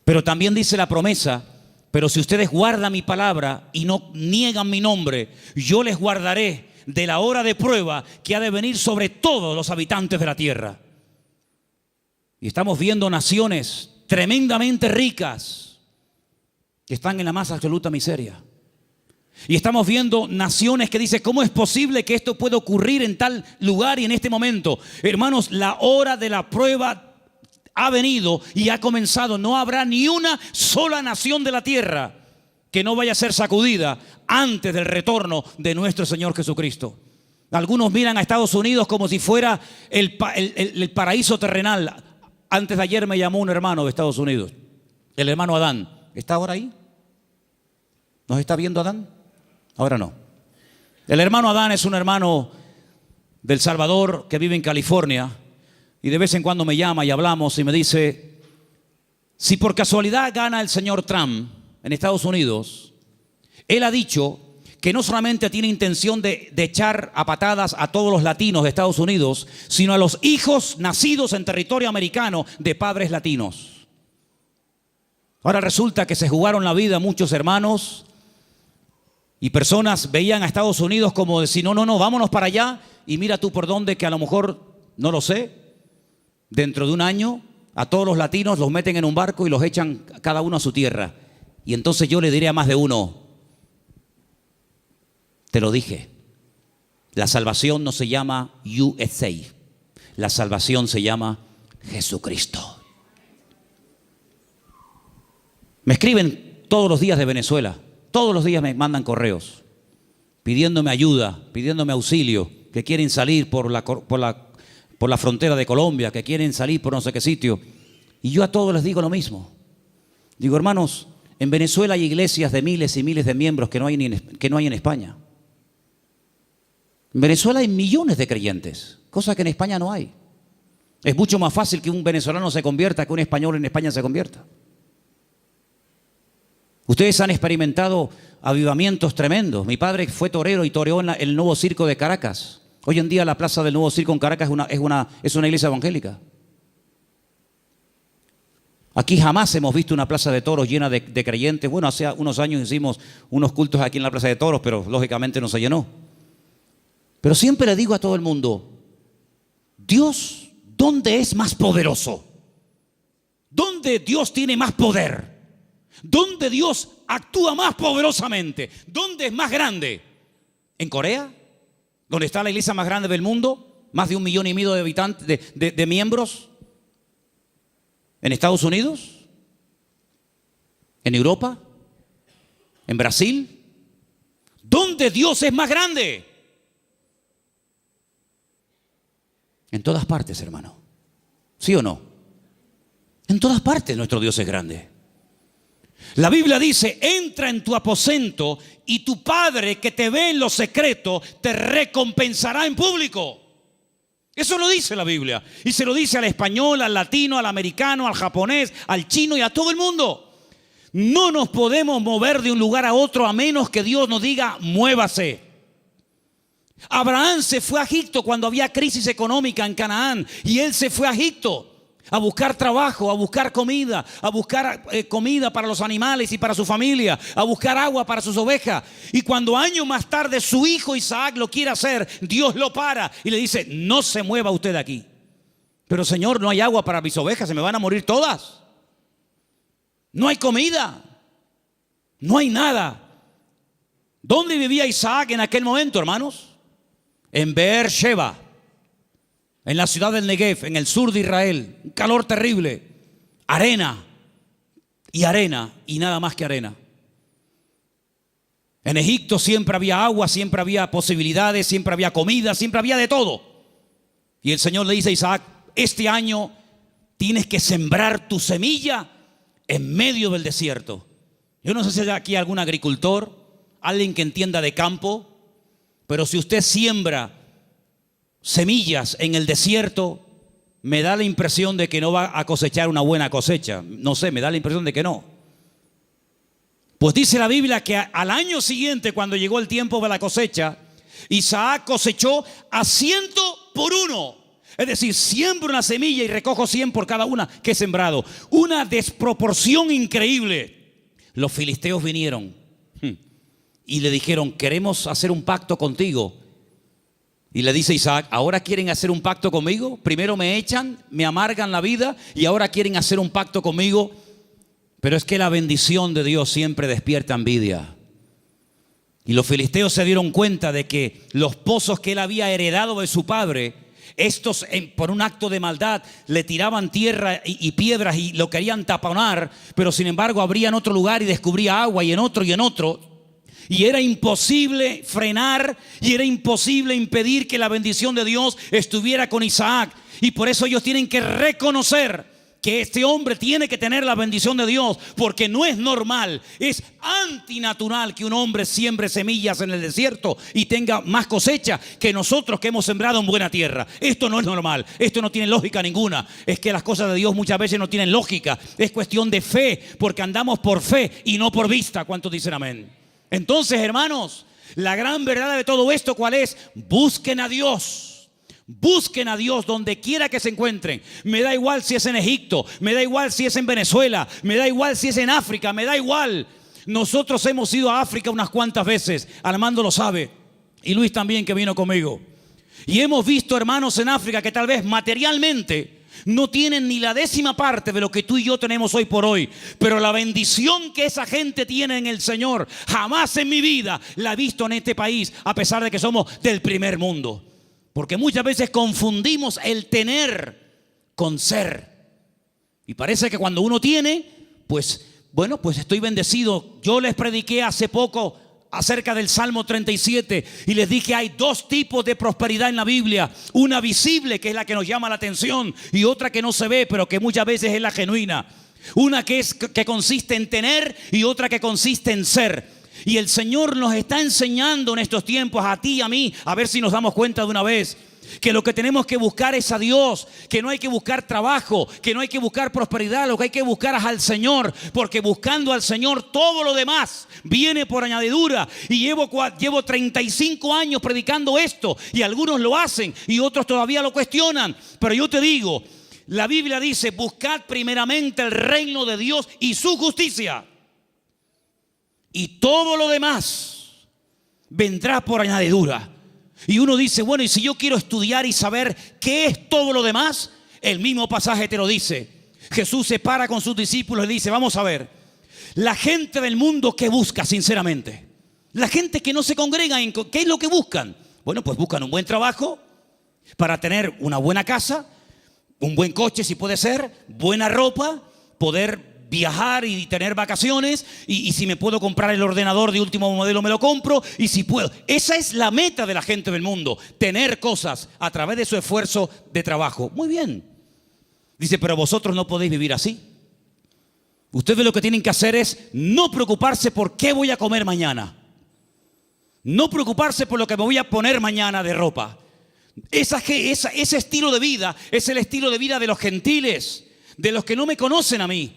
Pero también dice la promesa: pero si ustedes guardan mi palabra y no niegan mi nombre, yo les guardaré de la hora de prueba que ha de venir sobre todos los habitantes de la tierra. Y estamos viendo naciones tremendamente ricas que están en la más absoluta miseria. Y estamos viendo naciones que dicen, ¿cómo es posible que esto pueda ocurrir en tal lugar y en este momento? Hermanos, la hora de la prueba ha venido y ha comenzado. No habrá ni una sola nación de la tierra que no vaya a ser sacudida antes del retorno de nuestro Señor Jesucristo. Algunos miran a Estados Unidos como si fuera el paraíso terrenal. Antes de ayer me llamó un hermano de Estados Unidos, el hermano Adán. ¿Está ahora ahí? ¿Nos está viendo Adán? Ahora no. El hermano Adán es un hermano del Salvador que vive en California. Y de vez en cuando me llama y hablamos y me dice, si por casualidad gana el señor Trump en Estados Unidos, él ha dicho que no solamente tiene intención de echar a patadas a todos los latinos de Estados Unidos, sino a los hijos nacidos en territorio americano de padres latinos. Ahora resulta que se jugaron la vida muchos hermanos y personas veían a Estados Unidos como decir, no, vámonos para allá y mira tú por dónde, que a lo mejor, no lo sé, dentro de un año, a todos los latinos los meten en un barco y los echan cada uno a su tierra. Y entonces yo le diré a más de uno, te lo dije, la salvación no se llama USA, la salvación se llama Jesucristo. Me escriben todos los días de Venezuela, todos los días me mandan correos, pidiéndome ayuda, pidiéndome auxilio, que quieren salir por la frontera de Colombia, que quieren salir por no sé qué sitio. Y yo a todos les digo lo mismo. Digo, hermanos, en Venezuela hay iglesias de miles y miles de miembros que no hay en España. En Venezuela hay millones de creyentes, cosa que en España no hay. Es mucho más fácil que un venezolano se convierta que un español en España se convierta. Ustedes han experimentado avivamientos tremendos. Mi padre fue torero y toreó en el nuevo circo de Caracas. Hoy en día la plaza del nuevo circo en Caracas es una iglesia evangélica. Aquí jamás hemos visto una plaza de toros llena de creyentes. Bueno, hace unos años hicimos unos cultos aquí en la plaza de toros, pero lógicamente no se llenó. Pero siempre le digo a todo el mundo, Dios, ¿dónde es más poderoso? ¿Dónde Dios tiene más poder? ¿Dónde Dios actúa más poderosamente? ¿Dónde es más grande? ¿En Corea? ¿Donde está la iglesia más grande del mundo? ¿Más de 1,5 millones de habitantes, de miembros? ¿En Estados Unidos? ¿En Europa? ¿En Brasil? ¿Dónde Dios es más grande? En todas partes, hermano. ¿Sí o no? En todas partes nuestro Dios es grande. La Biblia dice, entra en tu aposento y tu Padre que te ve en lo secreto te recompensará en público. Eso lo dice la Biblia. Y se lo dice al español, al latino, al americano, al japonés, al chino y a todo el mundo. No nos podemos mover de un lugar a otro a menos que Dios nos diga, muévase. Abraham se fue a Egipto cuando había crisis económica en Canaán y él se fue a Egipto a buscar trabajo, a buscar comida, comida para los animales y para su familia, a buscar agua para sus ovejas. Y cuando años más tarde su hijo Isaac lo quiere hacer, Dios lo para y le dice, no se mueva usted de aquí. Pero Señor, no hay agua para mis ovejas, se me van a morir todas. No hay comida, no hay nada. ¿Dónde vivía Isaac en aquel momento, hermanos? En Beer-sheba, en la ciudad del Negev, en el sur de Israel. Un calor terrible, arena y nada más que arena. En Egipto siempre había agua, siempre había posibilidades, siempre había comida, siempre había de todo. Y el Señor le dice a Isaac: este año tienes que sembrar tu semilla en medio del desierto. Yo no sé si hay aquí algún agricultor, alguien que entienda de campo, pero si usted siembra semillas en el desierto, me da la impresión de que no va a cosechar una buena cosecha. No sé, me da la impresión de que no. Pues dice la Biblia que al año siguiente, cuando llegó el tiempo de la cosecha, Isaac cosechó a 100 por 1. Es decir, siembro una semilla y recojo 100 por cada una que he sembrado. Una desproporción increíble. Los filisteos vinieron y le dijeron: queremos hacer un pacto contigo. Y le dice Isaac: ¿ahora quieren hacer un pacto conmigo? Primero me echan, me amargan la vida y ahora quieren hacer un pacto conmigo. Pero es que la bendición de Dios siempre despierta envidia. Y los filisteos se dieron cuenta de que los pozos que él había heredado de su padre, estos por un acto de maldad le tiraban tierra y piedras y lo querían taponar, pero sin embargo abría en otro lugar y descubría agua, y en otro y en otro. Y era imposible frenar y era imposible impedir que la bendición de Dios estuviera con Isaac. Y por eso ellos tienen que reconocer que este hombre tiene que tener la bendición de Dios, porque no es normal, es antinatural que un hombre siembre semillas en el desierto y tenga más cosecha que nosotros que hemos sembrado en buena tierra. Esto no es normal, esto no tiene lógica ninguna. Es que las cosas de Dios muchas veces no tienen lógica, es cuestión de fe, porque andamos por fe y no por vista. ¿Cuántos dicen amén? Entonces, hermanos, la gran verdad de todo esto, ¿cuál es? Busquen a Dios. Busquen a Dios donde quiera que se encuentren. Me da igual si es en Egipto, me da igual si es en Venezuela, me da igual si es en África, me da igual. Nosotros hemos ido a África unas cuantas veces, Armando lo sabe, y Luis también, que vino conmigo. Y hemos visto hermanos en África que tal vez materialmente no tienen ni la 10ª parte de lo que tú y yo tenemos hoy por hoy, pero la bendición que esa gente tiene en el Señor, jamás en mi vida la he visto en este país, a pesar de que somos del primer mundo. Porque muchas veces confundimos el tener con ser. Y parece que cuando uno tiene, pues bueno, pues estoy bendecido. Yo les prediqué hace poco acerca del Salmo 37 y les dije: hay 2 tipos de prosperidad en la Biblia. Una visible, que es la que nos llama la atención, y otra que no se ve, pero que muchas veces es la genuina. Una que consiste en tener y otra que consiste en ser. Y el Señor nos está enseñando en estos tiempos, a ti y a mí, a ver si nos damos cuenta de una vez, que lo que tenemos que buscar es a Dios, que no hay que buscar trabajo, que no hay que buscar prosperidad, lo que hay que buscar es al Señor, porque buscando al Señor todo lo demás viene por añadidura. Y llevo 35 años predicando esto, y algunos lo hacen y otros todavía lo cuestionan, pero yo te digo, la Biblia dice: buscad primeramente el reino de Dios y su justicia, y todo lo demás vendrá por añadidura. Y uno dice: bueno, y si yo quiero estudiar y saber qué es todo lo demás, el mismo pasaje te lo dice. Jesús se para con sus discípulos y dice: vamos a ver, la gente del mundo, ¿qué busca sinceramente? La gente que no se congrega, ¿qué es lo que buscan? Bueno, pues buscan un buen trabajo para tener una buena casa, un buen coche si puede ser, buena ropa, poder viajar y tener vacaciones, y si me puedo comprar el ordenador de último modelo me lo compro, y si puedo. Esa es la meta de la gente del mundo, tener cosas a través de su esfuerzo de trabajo. Muy bien. Dice: pero vosotros no podéis vivir así. Ustedes lo que tienen que hacer es no preocuparse por qué voy a comer mañana, no preocuparse por lo que me voy a poner mañana de ropa. Ese estilo de vida es el estilo de vida de los gentiles, de los que no me conocen a mí.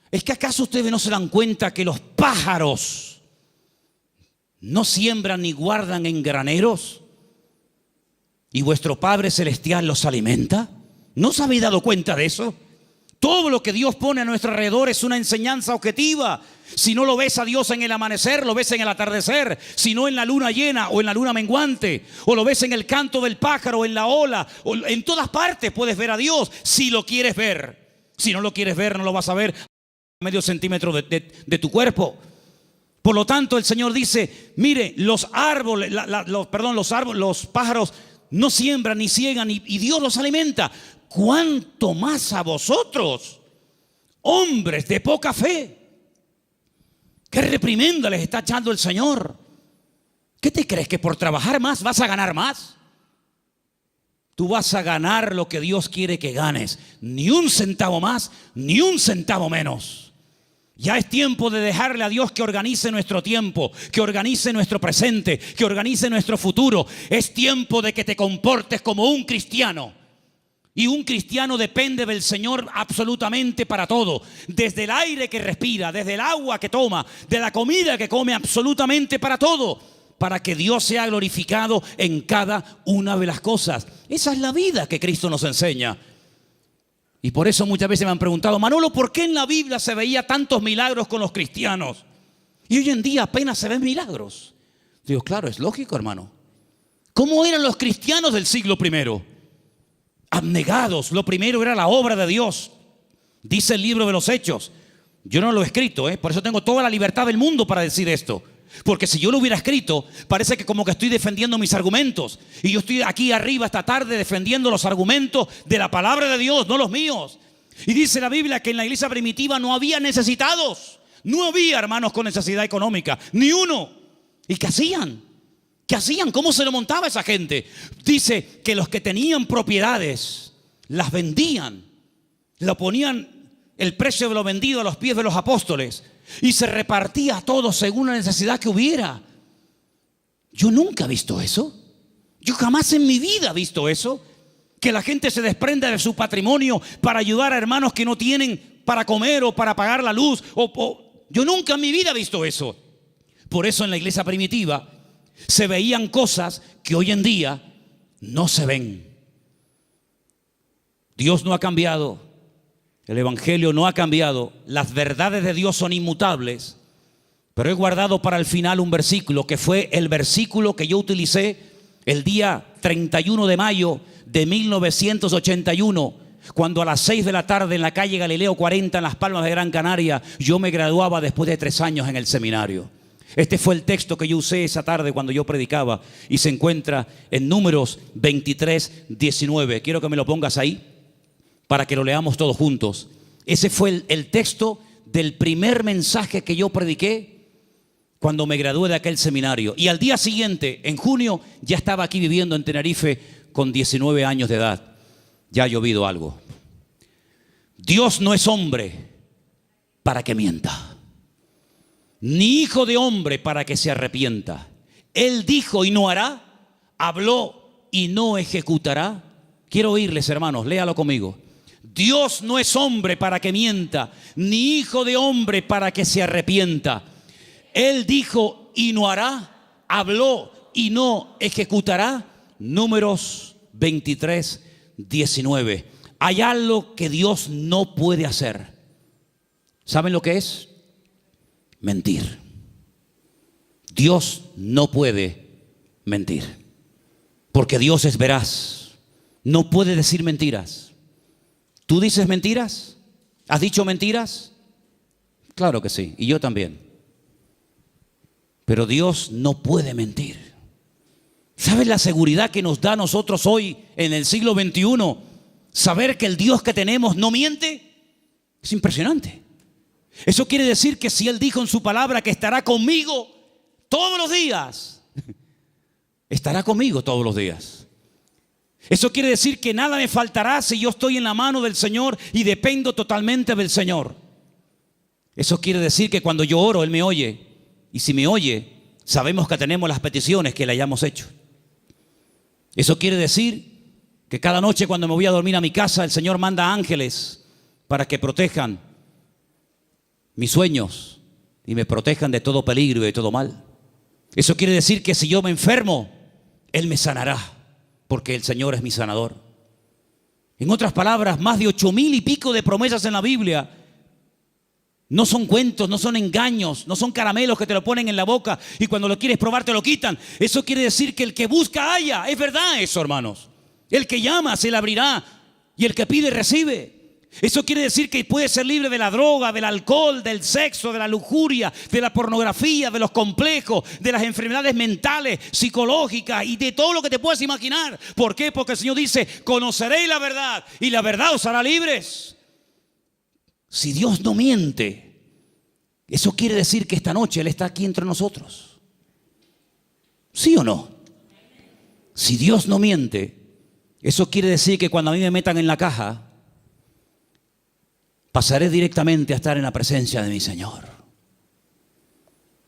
¿Es que acaso ustedes no se dan cuenta que los pájaros no siembran ni guardan en graneros y vuestro Padre Celestial los alimenta? ¿No os habéis dado cuenta de eso? Todo lo que Dios pone a nuestro alrededor es una enseñanza objetiva. Si no lo ves a Dios en el amanecer, lo ves en el atardecer. Si no, en la luna llena o en la luna menguante, o lo ves en el canto del pájaro, en la ola, o en todas partes puedes ver a Dios si lo quieres ver. Si no lo quieres ver, no lo vas a ver medio centímetro de tu cuerpo. Por lo tanto, el Señor dice, mire, los árboles, los pájaros no siembran ni ciegan y Dios los alimenta. ¿Cuánto más a vosotros, hombres de poca fe? ¿Qué reprimenda les está echando el Señor? ¿Qué te crees? ¿Que por trabajar más vas a ganar más? Tú vas a ganar lo que Dios quiere que ganes. Ni un centavo más, ni un centavo menos. Ya es tiempo de dejarle a Dios que organice nuestro tiempo, que organice nuestro presente, que organice nuestro futuro. Es tiempo de que te comportes como un cristiano. Y un cristiano depende del Señor absolutamente para todo. Desde el aire que respira, desde el agua que toma, de la comida que come, absolutamente para todo. Para que Dios sea glorificado en cada una de las cosas. Esa es la vida que Cristo nos enseña. Y por eso muchas veces me han preguntado, Manolo, ¿por qué en la Biblia se veía tantos milagros con los cristianos? Y hoy en día apenas se ven milagros. Digo, claro, es lógico, hermano. ¿Cómo eran los cristianos del siglo I? Abnegados. Lo primero era la obra de Dios. Dice el libro de los Hechos. Yo no lo he escrito, por eso tengo toda la libertad del mundo para decir esto. Porque si yo lo hubiera escrito, parece que como que estoy defendiendo mis argumentos. Y yo estoy aquí arriba esta tarde defendiendo los argumentos de la palabra de Dios, no los míos. Y dice la Biblia que en la iglesia primitiva no había necesitados. No había hermanos con necesidad económica, ni uno. ¿Y qué hacían? ¿Qué hacían? ¿Cómo se lo montaba esa gente? Dice que los que tenían propiedades las vendían. Lo ponían el precio de lo vendido a los pies de los apóstoles. Y se repartía a todos según la necesidad que hubiera. Yo nunca he visto eso. Yo jamás en mi vida he visto eso. Que la gente se desprenda de su patrimonio para ayudar a hermanos que no tienen para comer o para pagar la luz. Yo nunca en mi vida he visto eso. Por eso en la iglesia primitiva se veían cosas que hoy en día no se ven. Dios no ha cambiado. El evangelio no ha cambiado, las verdades de Dios son inmutables, pero he guardado para el final un versículo que fue el versículo que yo utilicé el día 31 de mayo de 1981, cuando a las 6 de la tarde en la calle Galileo 40 en Las Palmas de Gran Canaria, yo me graduaba después de 3 años en el seminario. Este fue el texto que yo usé esa tarde cuando yo predicaba y se encuentra en Números 23, 19. Quiero que me lo pongas ahí, para que lo leamos todos juntos. Ese fue el texto del primer mensaje que yo prediqué cuando me gradué de aquel seminario. Y al día siguiente, en junio, ya estaba aquí viviendo en Tenerife con 19 años de edad. Ya ha llovido algo. Dios no es hombre para que mienta, ni hijo de hombre para que se arrepienta. Él dijo y no hará, habló y no ejecutará. Quiero oírles, hermanos, léalo conmigo. Dios no es hombre para que mienta, ni hijo de hombre para que se arrepienta. Él dijo y no hará, habló y no ejecutará. Números 23, 19. Hay algo que Dios no puede hacer. ¿Saben lo que es? Mentir. Dios no puede mentir, porque Dios es veraz. No puede decir mentiras. ¿Tú dices mentiras? ¿Has dicho mentiras? Claro que sí, y yo también. Pero Dios no puede mentir. ¿Sabes la seguridad que nos da a nosotros hoy en el siglo XXI? Saber que el Dios que tenemos no miente. Es impresionante. Eso quiere decir que si Él dijo en su palabra que estará conmigo todos los días, estará conmigo todos los días. Eso quiere decir que nada me faltará si yo estoy en la mano del Señor y dependo totalmente del Señor. Eso quiere decir que cuando yo oro, Él me oye. Y si me oye, sabemos que tenemos las peticiones que le hayamos hecho. Eso quiere decir que cada noche cuando me voy a dormir a mi casa, el Señor manda ángeles para que protejan mis sueños y me protejan de todo peligro y de todo mal. Eso quiere decir que si yo me enfermo, Él me sanará, porque el Señor es mi sanador. En otras palabras, más de 8,000 y pico de promesas en la Biblia no son cuentos, no son engaños, no son caramelos que te lo ponen en la boca y cuando lo quieres probar te lo quitan. Eso quiere decir que el que busca halla. Es verdad eso, hermanos. El que llama se le abrirá y el que pide recibe. Eso quiere decir que puedes ser libre de la droga, del alcohol, del sexo, de la lujuria, de la pornografía, de los complejos, de las enfermedades mentales, psicológicas y de todo lo que te puedas imaginar. ¿Por qué? Porque el Señor dice, conoceréis la verdad y la verdad os hará libres. Si Dios no miente, eso quiere decir que esta noche Él está aquí entre nosotros. ¿Sí o no? Si Dios no miente, eso quiere decir que cuando a mí me metan en la caja, pasaré directamente a estar en la presencia de mi Señor.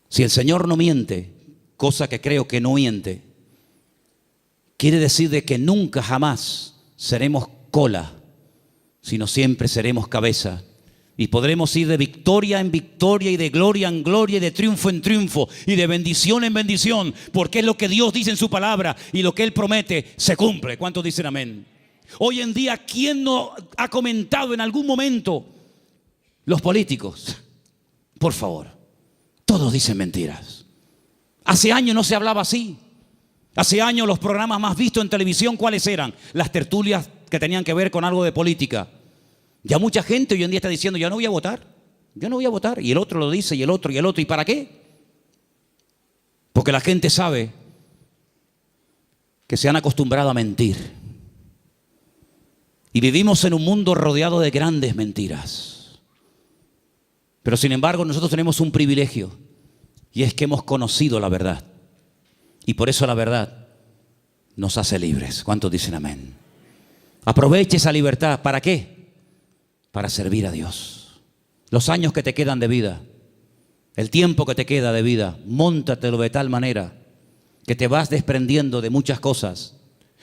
Si el Señor no miente, cosa que creo que no miente, quiere decir de que nunca jamás seremos cola, sino siempre seremos cabeza. Y podremos ir de victoria en victoria y de gloria en gloria y de triunfo en triunfo y de bendición en bendición, porque es lo que Dios dice en su palabra y lo que Él promete se cumple. ¿Cuántos dicen amén? Hoy en día, ¿quién no ha comentado en algún momento? Los políticos, por favor, todos dicen mentiras. Hace años no se hablaba así. Hace años los programas más vistos en televisión, ¿cuáles eran? Las tertulias que tenían que ver con algo de política. Ya mucha gente hoy en día está diciendo, yo no voy a votar, yo no voy a votar. Y el otro lo dice, y el otro, y el otro. ¿Y para qué? Porque la gente sabe que se han acostumbrado a mentir. Y vivimos en un mundo rodeado de grandes mentiras. Pero sin embargo nosotros tenemos un privilegio, y es que hemos conocido la verdad. Y por eso la verdad nos hace libres. ¿Cuántos dicen amén? Aproveche esa libertad. ¿Para qué? Para servir a Dios. Los años que te quedan de vida, el tiempo que te queda de vida, móntatelo de tal manera que te vas desprendiendo de muchas cosas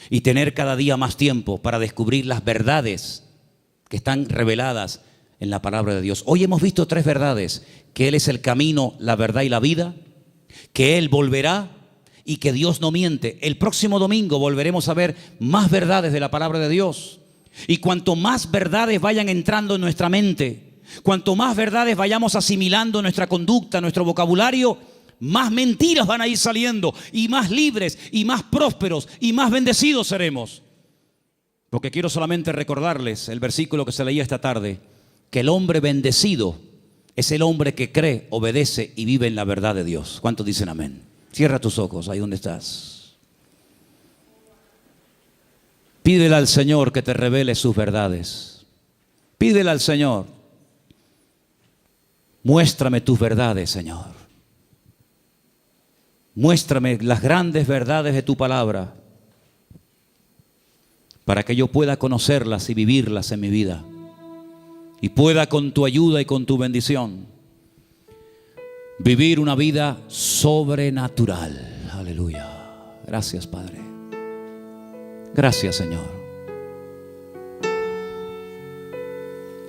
y tener cada día más tiempo para descubrir las verdades que están reveladas en la palabra de Dios. Hoy hemos visto 3 verdades: que Él es el camino, la verdad y la vida, que Él volverá y que Dios no miente. El próximo domingo volveremos a ver más verdades de la palabra de Dios. Y cuanto más verdades vayan entrando en nuestra mente, cuanto más verdades vayamos asimilando en nuestra conducta, nuestro vocabulario, más mentiras van a ir saliendo y más libres y más prósperos y más bendecidos seremos. Porque quiero solamente recordarles el versículo que se leía esta tarde, que el hombre bendecido es el hombre que cree, obedece y vive en la verdad de Dios. ¿Cuántos dicen amén? Cierra tus ojos ahí donde estás. Pídele al Señor que te revele sus verdades. Pídele al Señor. Muéstrame tus verdades, Señor. Muéstrame las grandes verdades de tu palabra para que yo pueda conocerlas y vivirlas en mi vida. Y pueda con tu ayuda y con tu bendición vivir una vida sobrenatural. Aleluya. Gracias, Padre. Gracias, Señor.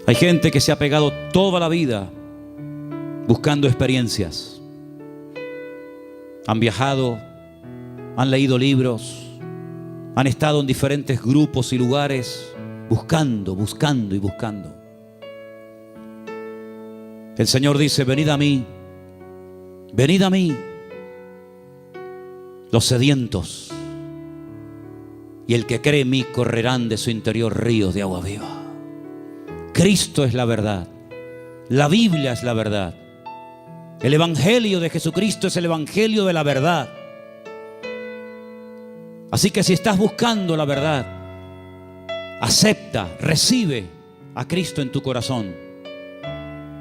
Hay gente que se ha pegado toda la vida buscando experiencias. Han viajado, han leído libros, han estado en diferentes grupos y lugares buscando y buscando. El Señor dice, venid a mí, los sedientos, y el que cree en mí correrán de su interior ríos de agua viva. Cristo es la verdad. La Biblia es la verdad. El Evangelio de Jesucristo es el Evangelio de la verdad. Así que si estás buscando la verdad, acepta, recibe a Cristo en tu corazón.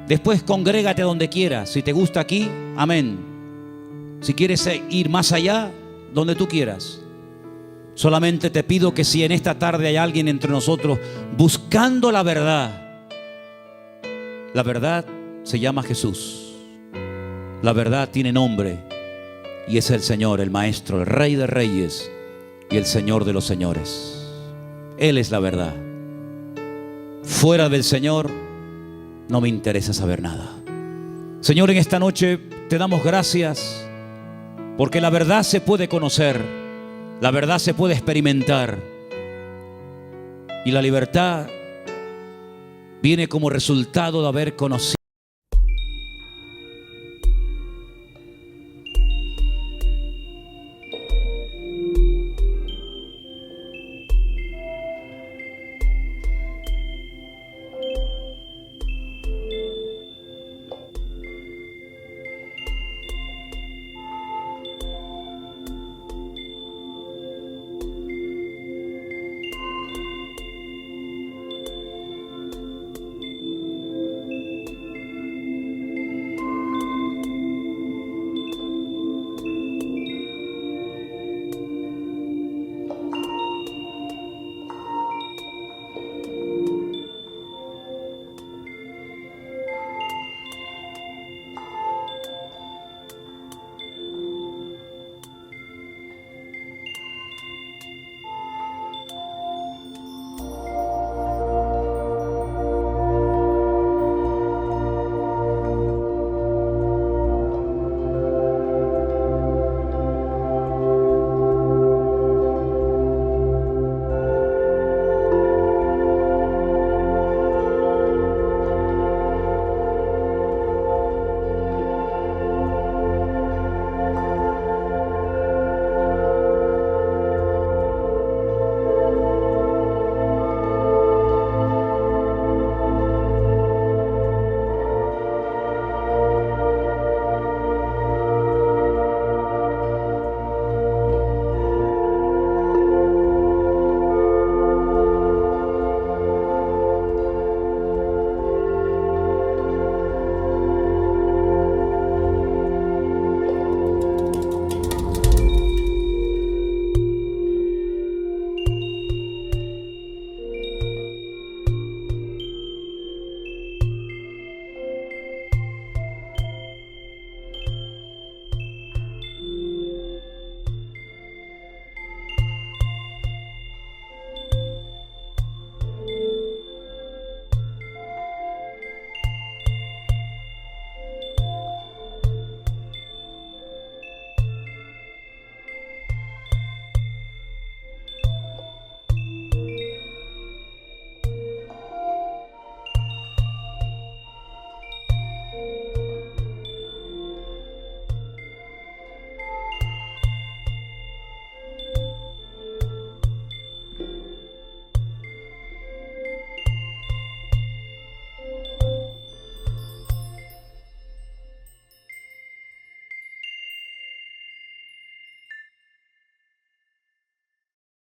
Después congrégate donde quieras. Si te gusta aquí, amén. Si quieres ir más allá, donde tú quieras. Solamente te pido que si en esta tarde hay alguien entre nosotros buscando la verdad se llama Jesús. La verdad tiene nombre y es el Señor, el Maestro, el Rey de Reyes y el Señor de los Señores. Él es la verdad. Fuera del Señor no me interesa saber nada. Señor, en esta noche te damos gracias porque la verdad se puede conocer. La verdad se puede experimentar y la libertad viene como resultado de haber conocido